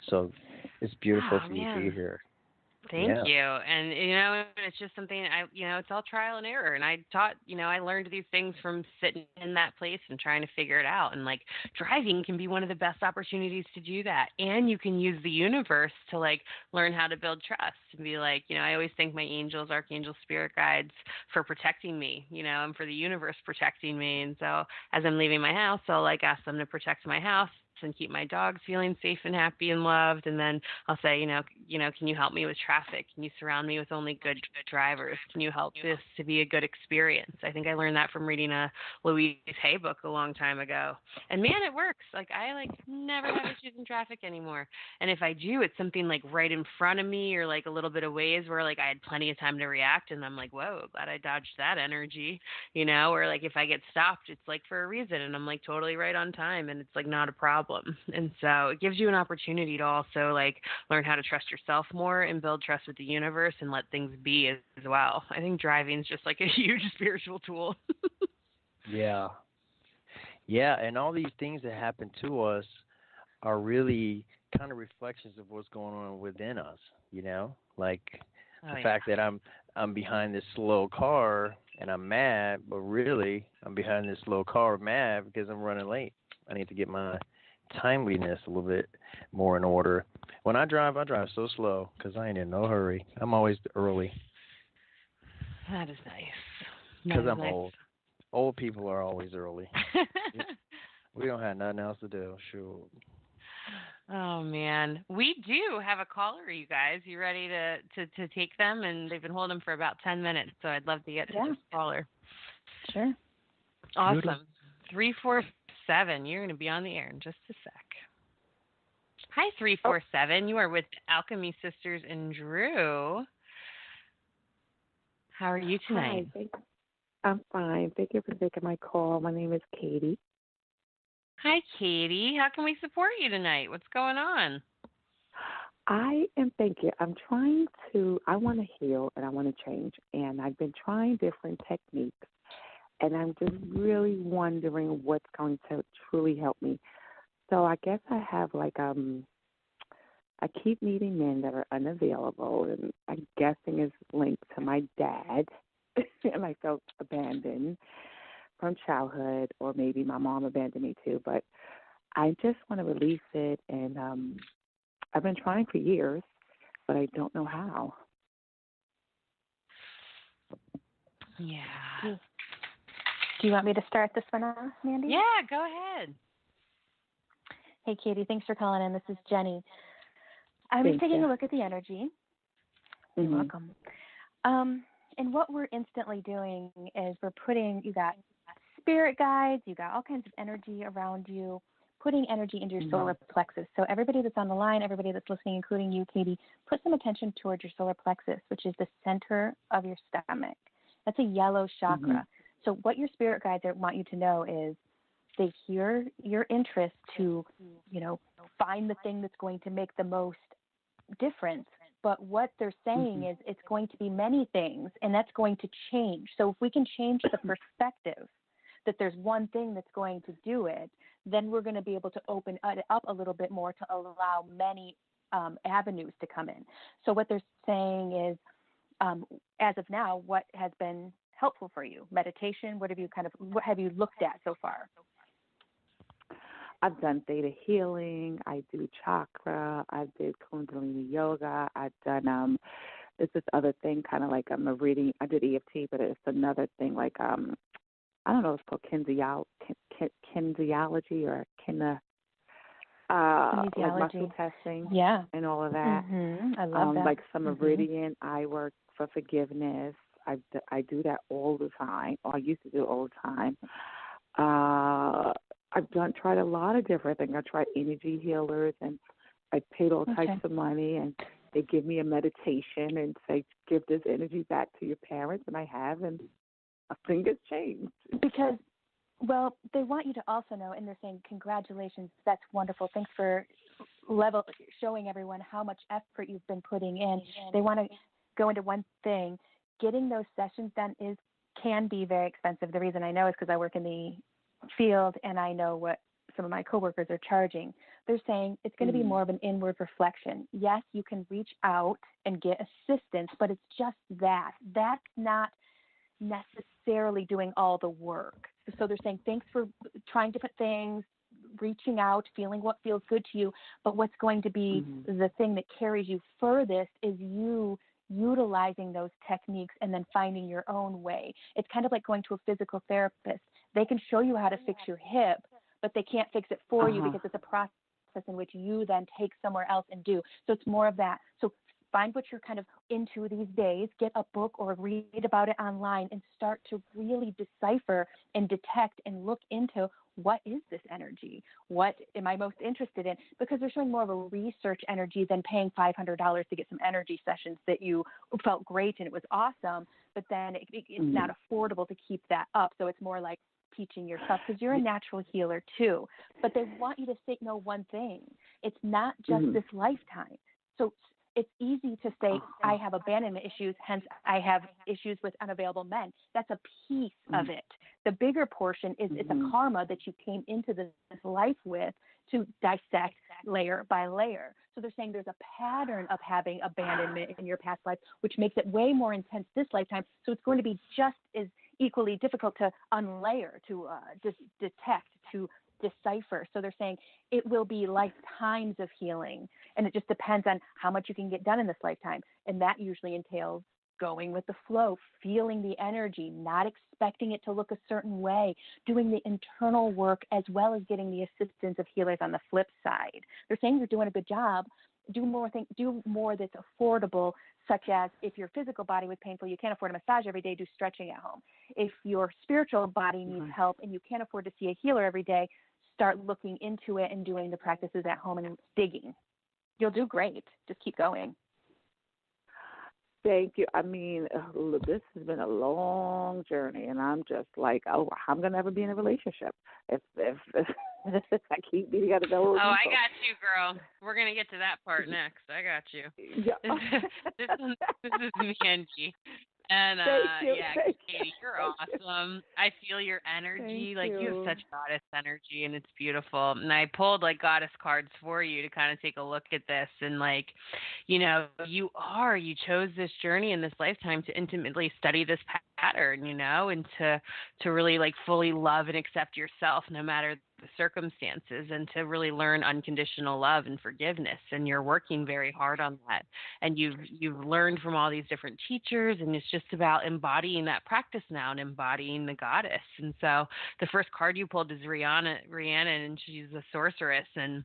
Speaker 1: So it's beautiful for you to be here.
Speaker 2: Thank you. And, you know, it's just something it's all trial and error. And I learned these things from sitting in that place and trying to figure it out. And like, driving can be one of the best opportunities to do that. And you can use the universe to like learn how to build trust and be like, you know, I always thank my angels, archangels, spirit guides for protecting me, you know, and for the universe protecting me. And so as I'm leaving my house, I'll like ask them to protect my house and keep my dogs feeling safe and happy and loved. And then I'll say, you know, can you help me with traffic? Can you surround me with only good drivers? Can you help this to be a good experience? I think I learned that from reading a Louise Hay book a long time ago. And man, it works. Like, I like never have issues in traffic anymore. And if I do, it's something like right in front of me or like a little bit of ways where like I had plenty of time to react, and I'm like, whoa, glad I dodged that energy, you know, or like if I get stopped, it's like for a reason, and I'm like totally right on time, and it's like not a problem. And so it gives you an opportunity to also like learn how to trust yourself more and build trust with the universe and let things be as well. I think driving is just like a huge spiritual tool.
Speaker 1: Yeah. Yeah, and all these things that happen to us are really kind of reflections of what's going on within us, you know? Like the fact that I'm behind this slow car and I'm mad, but really I'm behind this slow car mad because I'm running late. I need to get my timeliness a little bit more in order. When I drive so slow because I ain't in no hurry. I'm always early.
Speaker 2: That is nice.
Speaker 1: Because I'm old. Old people are always early. We don't have nothing else to do. Sure.
Speaker 2: Oh man, we do have a caller, you guys. You ready to take them? And they've been holding for about 10 minutes, so I'd love to get to this caller.
Speaker 3: Sure.
Speaker 2: Awesome. 347. You're going to be on the air in just a sec. Hi, 347. You are with Alchemy Sisters and Drew. How are you tonight?
Speaker 4: Hi, I'm fine. Thank you for taking my call. My name is Katie.
Speaker 2: Hi, Katie. How can we support you tonight? What's going on?
Speaker 4: I am thinking, I want to heal and I want to change. And I've been trying different techniques. And I'm just really wondering what's going to truly help me. So I guess I have I keep meeting men that are unavailable. And I'm guessing it's linked to my dad. And I felt abandoned from childhood, or maybe my mom abandoned me too, but I just want to release it, and I've been trying for years, but I don't know how.
Speaker 2: Yeah.
Speaker 3: Do you want me to start this one off, Mandee?
Speaker 2: Yeah, go ahead.
Speaker 3: Hey, Katie, thanks for calling in. This is Jennie. I was taking a look at the energy. You're welcome. And what we're instantly doing is you got spirit guides, you got all kinds of energy around you, putting energy into your solar plexus. So everybody that's on the line, everybody that's listening, including you, Katie, put some attention towards your solar plexus, which is the center of your stomach. That's a yellow chakra. So what your spirit guides want you to know is they hear your interest to, find the thing that's going to make the most difference. But what they're saying is it's going to be many things, and that's going to change. So if we can change the perspective that there's one thing that's going to do it, then we're going to be able to open it up a little bit more to allow many avenues to come in. So what they're saying is, as of now, what has been helpful for you? Meditation? What have you looked at so far?
Speaker 4: I've done theta healing. I do chakra. I did Kundalini yoga. I've done there's this other thing, kind of like I'm reading. I did EFT, but it's another thing like I don't know. It's called kinesiology or like muscle testing.
Speaker 3: Yeah,
Speaker 4: and all of that.
Speaker 3: I love that.
Speaker 4: Like some meridian. I work for forgiveness. I do that all the time. Or I used to do it all the time. I've tried a lot of different things. I tried energy healers, and I paid all types of money, and they give me a meditation and say, give this energy back to your parents, and I have, and a thing has changed.
Speaker 3: Because, well, they want you to also know, and they're saying, congratulations, that's wonderful. Thanks for showing everyone how much effort you've been putting in. They want to go into one thing. Getting those sessions done can be very expensive. The reason I know is because I work in the field and I know what some of my coworkers are charging. They're saying it's going to be more of an inward reflection. Yes, you can reach out and get assistance, but it's just that. That's not necessarily doing all the work. So they're saying thanks for trying different things, reaching out, feeling what feels good to you, but what's going to be the thing that carries you furthest is you utilizing those techniques and then finding your own way. It's kind of like going to a physical therapist. They can show you how to fix your hip, but they can't fix it for you because it's a process in which you then take somewhere else and do. So it's more of that. So find what you're kind of into these days, get a book or read about it online and start to really decipher and detect and look into what is this energy? What am I most interested in? Because they're showing more of a research energy than paying $500 to get some energy sessions that you felt great and it was awesome, but then it's not affordable to keep that up. So it's more like teaching yourself because you're a natural healer too. But they want you to know one thing. It's not just this lifetime. So it's easy to say, I have abandonment issues, hence I have issues with unavailable men. That's a piece of it. The bigger portion is it's a karma that you came into this life with to dissect layer by layer. So they're saying there's a pattern of having abandonment in your past life, which makes it way more intense this lifetime. So it's going to be just as equally difficult to unlayer, to detect, to decipher. So they're saying it will be lifetimes of healing, and it just depends on how much you can get done in this lifetime. And that usually entails going with the flow, feeling the energy, not expecting it to look a certain way, doing the internal work as well as getting the assistance of healers on the flip side. They're saying you're doing a good job. Do more that's affordable, such as if your physical body was painful, you can't afford a massage every day, do stretching at home. If your spiritual body needs help and you can't afford to see a healer every day, start looking into it and doing the practices at home and digging. You'll do great. Just keep going.
Speaker 4: Thank you. I mean, this has been a long journey, and I'm just like, I'm going to never be in a relationship if I keep beating out of those.
Speaker 2: Oh, I got you, girl. We're going to get to that part next. I got you.
Speaker 4: Yeah.
Speaker 2: This is Mandee. And Katie, you're awesome. I feel your energy. You have such goddess energy, and it's beautiful. And I pulled goddess cards for you to kind of take a look at this. And you chose this journey in this lifetime to intimately study this pattern, and to really fully love and accept yourself no matter the circumstances, and to really learn unconditional love and forgiveness. And you're working very hard on that. And you've learned from all these different teachers, and it's just about embodying that practice now and embodying the goddess. And so the first card you pulled is Rhiannon, and she's a sorceress. And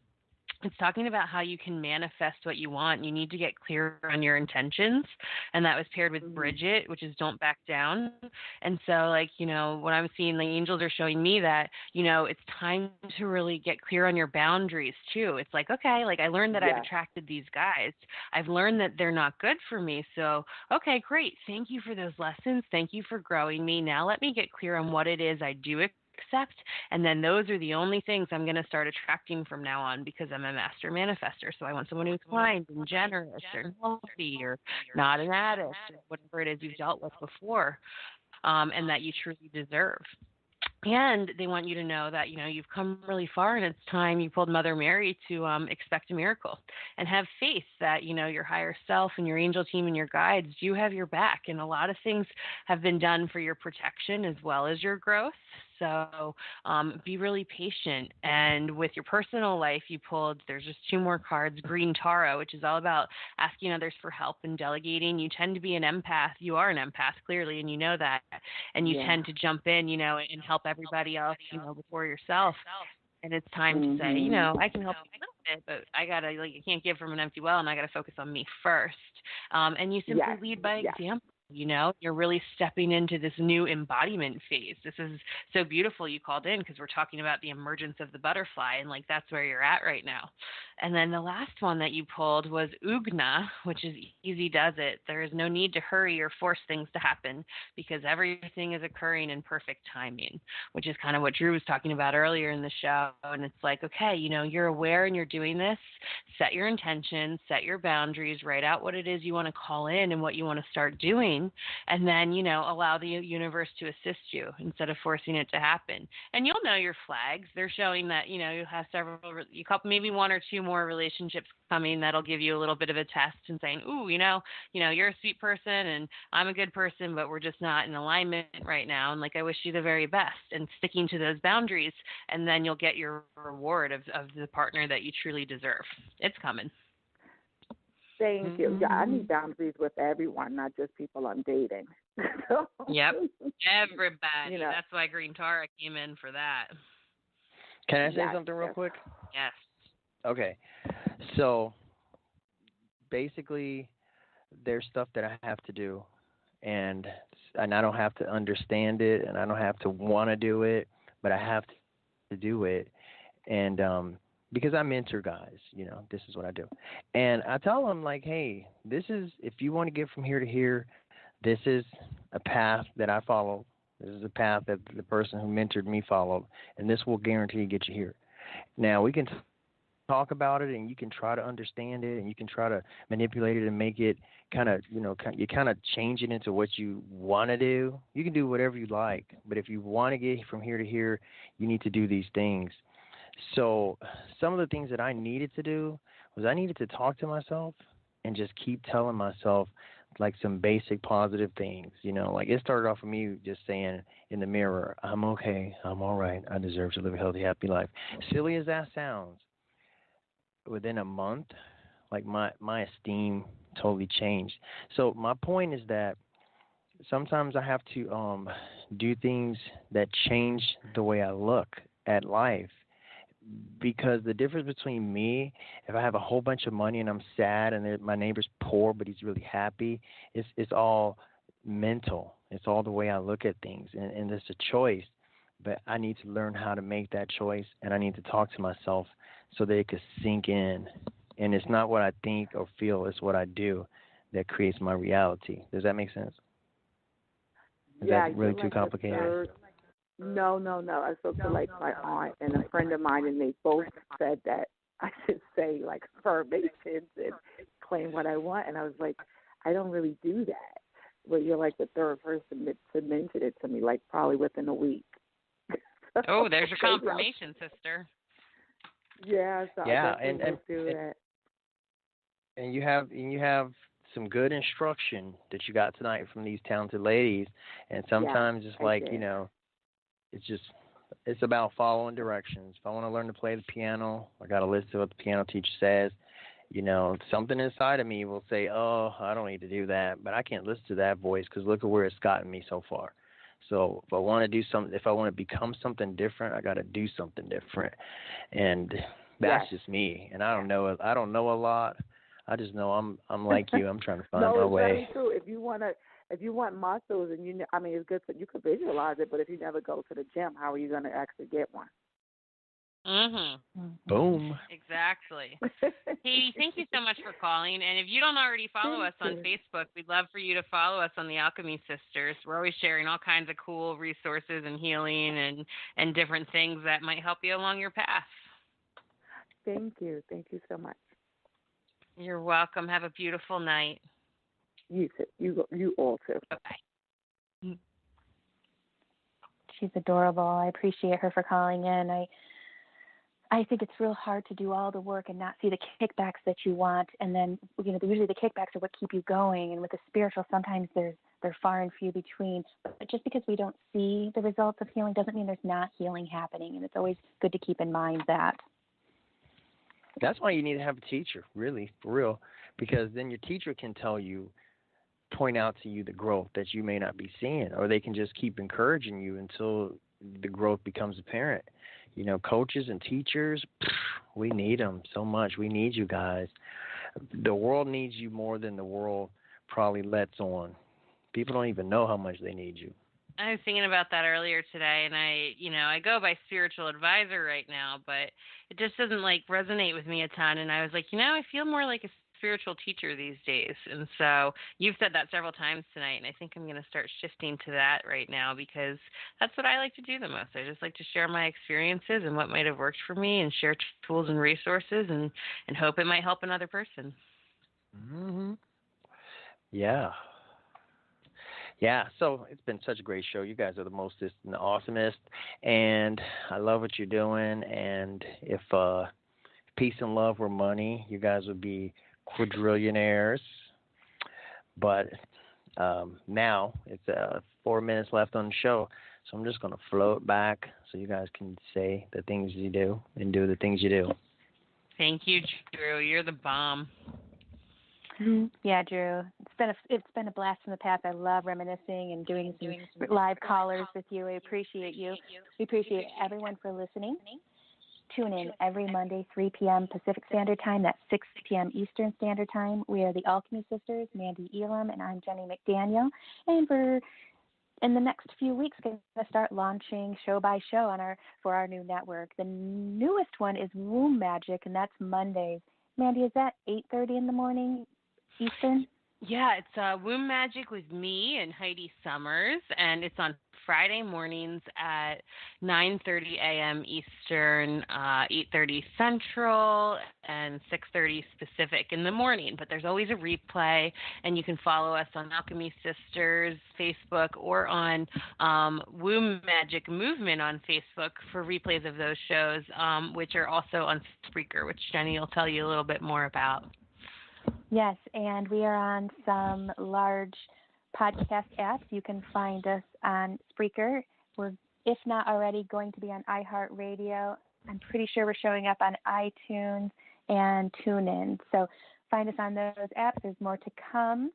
Speaker 2: It's talking about how you can manifest what you want. You need to get clear on your intentions. And that was paired with Bridget, which is don't back down. And so, like, what I'm seeing, the angels are showing me that, it's time to really get clear on your boundaries too. It's like, okay, like I learned that I've attracted these guys. I've learned that they're not good for me. So, okay, great. Thank you for those lessons. Thank you for growing me. Now let me get clear on what it is I do accept, and then those are the only things I'm going to start attracting from now on, because I'm a master manifester. So I want someone who's kind and generous or healthy or not an addict or whatever it is you've dealt with before, and that you truly deserve. And they want you to know that, you've come really far, and it's time, you pulled Mother Mary, to expect a miracle and have faith that, your higher self and your angel team and your guides do have your back. And a lot of things have been done for your protection as well as your growth. So be really patient. And with your personal life, you pulled, there's just two more cards, Green Tara, which is all about asking others for help and delegating. You tend to be an empath. You are an empath, clearly, and you know that. And you tend to jump in, and help everybody else, before yourself. And it's time to say, I can help you a little bit, but I can't give from an empty well, and I got to focus on me first. And you simply lead by example. You're really stepping into this new embodiment phase. This is so beautiful you called in, because we're talking about the emergence of the butterfly, and that's where you're at right now. And then the last one that you pulled was Ugna, which is easy does it. There is no need to hurry or force things to happen, because everything is occurring in perfect timing, which is kind of what Drew was talking about earlier in the show. And it's like, okay, you're aware and you're doing this. Set your intentions, set your boundaries, write out what it is you want to call in and what you want to start doing. And then, allow the universe to assist you instead of forcing it to happen. And you'll know your flags. They're showing that, you have maybe one or two more relationships coming that'll give you a little bit of a test and saying, ooh, you're a sweet person and I'm a good person, but we're just not in alignment right now. And I wish you the very best, and sticking to those boundaries. And then you'll get your reward of the partner that you truly deserve. It's coming.
Speaker 4: Thank you. Yeah, I need boundaries with everyone, not just people I'm dating.
Speaker 2: Yep. Everybody. That's why Green Tara came in for that.
Speaker 1: Can I say something real quick?
Speaker 2: Yes.
Speaker 1: Okay. So basically there's stuff that I have to do, and I don't have to understand it, and I don't have to want to do it, but I have to do it. And because I mentor guys, this is what I do. And I tell them, hey, this is, if you want to get from here to here, this is a path that I follow. This is a path that the person who mentored me followed, and this will guarantee get you here. Now, we can talk about it, and you can try to understand it, and you can try to manipulate it and make it kind of, you kind of change it into what you want to do. You can do whatever you like, but if you want to get from here to here, you need to do these things. So some of the things that I needed to do was I needed to talk to myself and just keep telling myself some basic positive things. It started off with me just saying in the mirror, I'm okay, I'm all right, I deserve to live a healthy, happy life. Silly as that sounds, within a month, my esteem totally changed. So my point is that sometimes I have to do things that change the way I look at life. Because the difference between me, if I have a whole bunch of money and I'm sad, and my neighbor's poor but he's really happy, it's all mental. It's all the way I look at things, and it's a choice. But I need to learn how to make that choice, and I need to talk to myself so that it could sink in. And it's not what I think or feel, it's what I do that creates my reality. Does that make sense? Is that really too complicated?
Speaker 4: No. I spoke to my aunt and a friend of mine, and they both said that I should say affirmations and claim what I want. And I was like, I don't really do that. But you're the third person to mention it to me, probably within a week.
Speaker 2: Oh, there's your confirmation, sister.
Speaker 4: Yeah, so
Speaker 1: and
Speaker 4: do that.
Speaker 1: And you have some good instruction that you got tonight from these talented ladies, and sometimes it's it's about following directions. If I want to learn to play the piano, I got to listen to what the piano teacher says. Something inside of me will say, oh, I don't need to do that, but I can't listen to that voice because look at where it's gotten me so far. So if I want to do something, if I want to become something different, I got to do something different. And That's just me, and I don't know a lot. I just know I'm like you. I'm trying to find
Speaker 4: no,
Speaker 1: my
Speaker 4: it's
Speaker 1: way.
Speaker 4: very true. If you want muscles, and it's good. You could visualize it, but if you never go to the gym, how are you going to actually get one?
Speaker 1: Boom.
Speaker 2: Exactly. Katie, thank you so much for calling. And if you don't already follow us on Facebook, we'd love for you to follow us on the Alchemy Sisters. We're always sharing all kinds of cool resources and healing and different things that might help you along your path.
Speaker 4: Thank you. Thank you so much.
Speaker 2: You're welcome. Have a beautiful night.
Speaker 4: You too. You all too.
Speaker 2: Bye-bye.
Speaker 3: She's adorable. I appreciate her for calling in. I think it's real hard to do all the work and not see the kickbacks that you want. And then, usually the kickbacks are what keep you going. And with the spiritual, sometimes they're far and few between. But just because we don't see the results of healing doesn't mean there's not healing happening. And it's always good to keep in mind that.
Speaker 1: That's why you need to have a teacher, really, for real, because then your teacher can point out to you the growth that you may not be seeing, or they can just keep encouraging you until the growth becomes apparent. Coaches and teachers, we need them so much. We need you guys. The world needs you more than the world probably lets on. People don't even know how much they need you.
Speaker 2: I was thinking about that earlier today, and I go by spiritual advisor right now, but it just doesn't resonate with me a ton. And I was like, I feel more like a spiritual teacher these days. And so you've said that several times tonight, and I think I'm going to start shifting to that right now because that's what I like to do the most. I just like to share my experiences and what might have worked for me and share tools and resources and hope it might help another person.
Speaker 1: Mm-hmm. Yeah. Yeah, so it's been such a great show. You guys are the mostest and the awesomest, and I love what you're doing. And if peace and love were money, you guys would be quadrillionaires. But now it's 4 minutes left on the show, so I'm just going to float back so you guys can say the things you do and do the things you do.
Speaker 2: Thank you, Drew. You're the bomb.
Speaker 3: Yeah, Drew. It's been a blast from the past. I love reminiscing and doing some live callers with you. I appreciate you. We appreciate everyone for listening. Tune in every Monday, 3 p.m. Pacific Standard Time. That's 6 p.m. Eastern Standard Time. We are the Alchemy Sisters, Mandee, Elam, and I'm Jennie McDaniel. And we're in the next few weeks going to start launching show by show for our new network. The newest one is Womb Magic, and that's Mondays. Mandee, is that 8:30 in the morning Eastern?
Speaker 2: Yeah, it's Womb Magic with me and Heidi Summers, and it's on Friday mornings at 9:30 a.m. Eastern, 8:30 Central, and 6:30 Pacific in the morning. But there's always a replay, and you can follow us on Alchemy Sisters Facebook or on Womb Magic Movement on Facebook for replays of those shows, which are also on Spreaker, which Jennie will tell you a little bit more about.
Speaker 3: Yes, and we are on some large podcast apps. You can find us on Spreaker. We're, if not already, going to be on iHeartRadio. I'm pretty sure we're showing up on iTunes and TuneIn. So find us on those apps. There's more to come.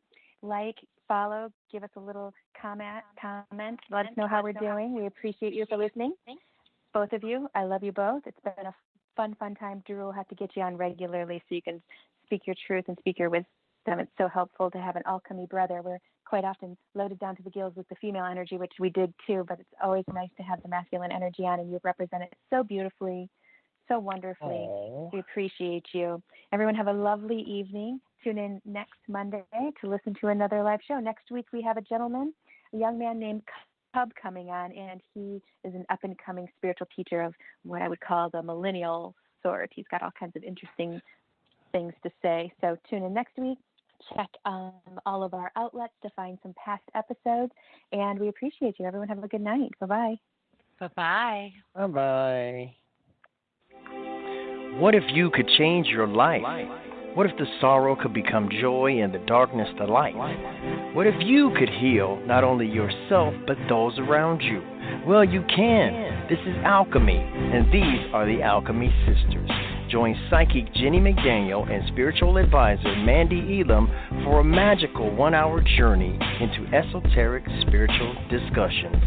Speaker 3: Follow, give us a little comment. Let us know how we're doing. We appreciate you for listening. Both of you, I love you both. It's been a fun time. Drew will have to get you on regularly so you can speak your truth and speak your wisdom. It's so helpful to have an alchemy brother. We're quite often loaded down to the gills with the female energy, which we dig too, but it's always nice to have the masculine energy on, and you represent it so beautifully, so wonderfully. Aww. We appreciate you. Everyone have a lovely evening. Tune in next Monday to listen to another live show. Next week we have a young man named Cub coming on, and he is an up-and-coming spiritual teacher of what I would call the millennial sort. He's got all kinds of interesting things to say. So tune in next week. Check all of our outlets to find some past episodes, and we appreciate you. Everyone have a good night. Bye-bye.
Speaker 2: Bye-bye.
Speaker 1: Bye-bye. What if you could change your life? What if the sorrow could become joy and the darkness the light? What if you could heal not only yourself but those around you? Well, you can. This is Alchemy, and these are the Alchemy Sisters. Join psychic Jennie McDaniel and spiritual advisor Mandee Elam for a magical 1-hour journey into esoteric spiritual discussions.